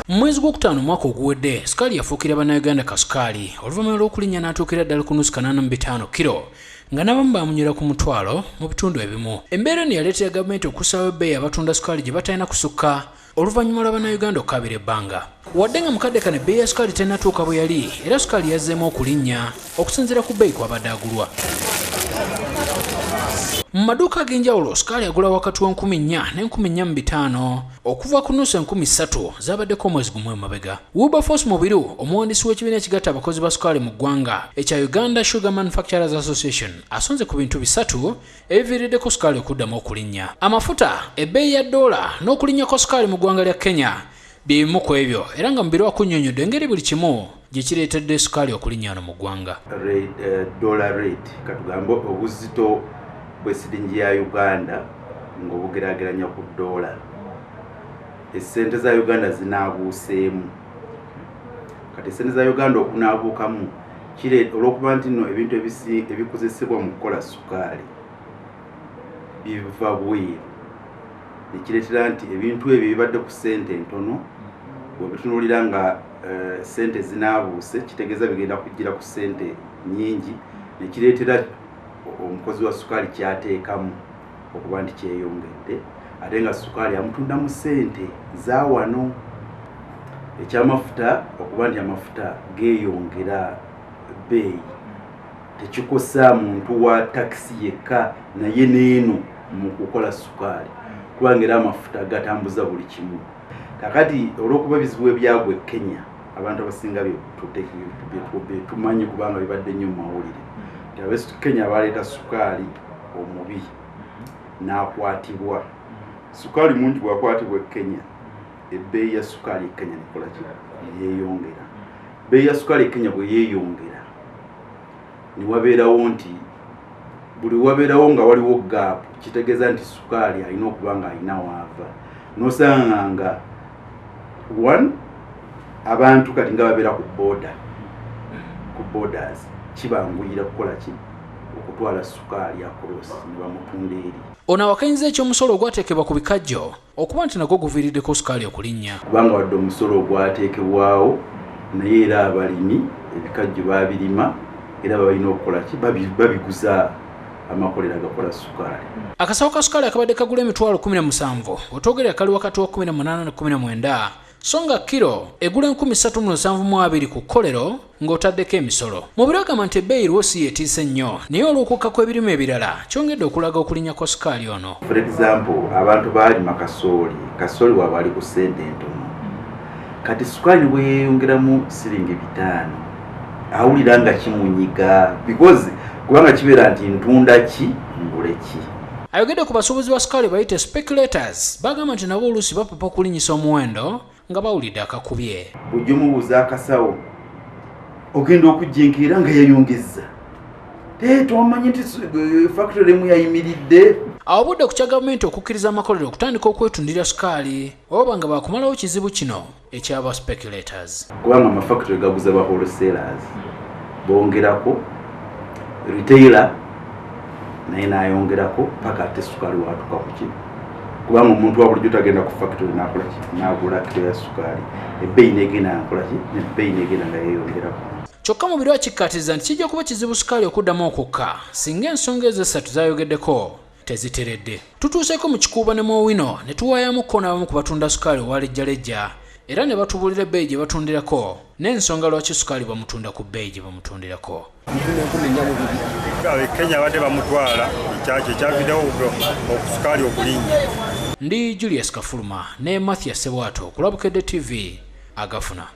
Mwezi gw'okutaano mwaka oguwedde sukaali yafuukira bannayuganda kasukaali oluvannyuma lw'okulinnya n'atuukira ddala ku nusu 85 kilo nga n'abamu baamunywera ku mutwalo mu bitundu ebimu. Embeera eno yaleetera gavumenti okussawo ebbeeyi abatunda sukaali gye batalina kusukka oluvannyuma lwa bannayuganda okukaabira ebbanga. Wadde nga mukadde kano ebbeeyi ya sukaali tennatuuka bwe yali, era sukaali yazzeemu okulinnya okusinziira ku bbeeyi kw'abadde agulwa. Mu maduuka ag'enjawulo sukaali agula wakati wa 4,000 ne 4,500 okuva ku nnusu 3,000 zaabaddeko omwezi gumu emabega. Wilberforce Mubiru, omuwandiisi w'ekibiina ekigatta abakozi ba sukaali mu ggwanga ekya Uganda Sugar Manufacturers Association, asonze ku bintu bisatu ebiviiriddeko sukaali okuddamu okulinnya. Amafuta, ebbeeyi ya doola n'okulinnyako sukaali mu ggwanga lya Kenya bye bimu ku ebyo, era nga Mubiru akunnyonnyodde engeri buli kimu gye kireetedde sukaali okulinnya wano mu ggwanga. Dollar rate katugambe obuzito bw'essiringi ya Uganda ng'obugeraageranya ku doola. Essente za Uganda zinaabuuseemu. Kati essente za Uganda okunaabuukamu olw'okuba nti nno ebintu ebikozesebwa mu kukola sukaali biva bweru, ne kireetera nti ebintu ebyo bibadde ku ssente entono bwebitunuulira nga ssente zinaabuuse, kitegeeza bigenda kujjira ku ssente nnyingi, ne kireetera omukozi wa sukaali kyateekamu okuba nti kyeyongedde, ate nga sukaali amutunda mu ssente za wano. Ekyamafuta okuba nti amafuta geeyongera bbeeyi tekikosa muntu wa takisi yekka naye n'eno mu kukola sukaali, kubanga era amafuta gatambuza buli kimu. Kakati olw'okuba ebizibu ebyagwa e Kenya, abantu abasinga tumanyi kubanga bibadde nnyo mu mawulire, Kenya baleeta sukaali omubi n'akwatibwa. Sukaali mungi bw'akwatibwa e Kenya, ebbeeyi ya sukaali e Kenya nekola ki? Yeeyongera. Ebbeeyi ya sukaali e Kenya bwe yeeyongera, ne wabeerawo nti buli wabeerawo nga waliwo gaapu, kitegeeza nti sukaali alina okuba nga alina waava. N'osanga nga abantu kati nga babeera ku borders kibanguyira kukola ki? Okutwala sukaali akolosi ne bamutunda eri. Ono awakanyizza ekyomusolo ogwateekebwa ku bikajjo okuba nti nagwo guviiriddeko sukaali okulinnya. Kubanga wadde omusolo ogwateekebwawo, naye era abalimi ebikajjo babirima era balina okukola ki? Babiguza amakolero agakola sukaali. Akasawo ka sukaali akabadde kagula emitwalo 17 otwogerera kali wakati wa 18 ne 19, so nga kilo egula 3,720 ku kkolero ng'otaddeko emisolo. Mubiru agamba nti ebbeeyi lwosi yetiise nnyo, naye olw'okukka kw'ebirime ebirala kyongedde okulaga okulinnya kwa sukaali ono. For example, abantu baalima kasooli waabwe ali ku ssente entono, kati sukaali bwe yeeyongeramu siringi 5 awulira nga kimunyiga, kubanga kibeera nti ntunda ki ngule ki. Ayogedde ku basuubuzi ba sukaali bayite speculators, bagamba nti nabo oluusi bapapa okulinnyisa omuwendo nga bawulidde akakubye. Bw'ojja omubuuza akasawo ogenda okujjinkira nga yayongezza, tomanyi nti factory emu yayimiridde. Awo budde ku kya gavumenti okukkiriza amakolero okutandika okwetundira sukaali oba nga baakumalawo kizibu kino ekyaba speculators. Kubanga amafactory gaguza ba wholesalers, bongerako retailer naye n'ayongerako paka ate sukaali watuuka ku ki? Kubanga omuntu wa bulijjo tagenda ku factory n'akola ki? N'agula kilo ya sukaali, ebbeeyi n'egenda nakola ki? Ebbeeyi n'egenda nga yeeyongerako. Kyokka Mubiru akikkaatiriza nti kijja kuba kizibu sukaali okuddamu okukka singa ensonga ezo essatu zaayogeddeko teziteredde. Tutuuseeko mu kikuuba ne Mowino ne tuwaayamuko n'abamu ku batunda sukaali owalejjalejja, era ne batubuulira ebbeeyi gye batundirako n'ensonga lwaki sukaali bamutunda ku bbeeyi gye bamutundirako. Kenya badde bamutwala ekyakyo ekyaviddewo okusukaali okulinnya. Ndi Julius Kafuluma ne Mathias Sebwato ku Bukedde TV agafuna.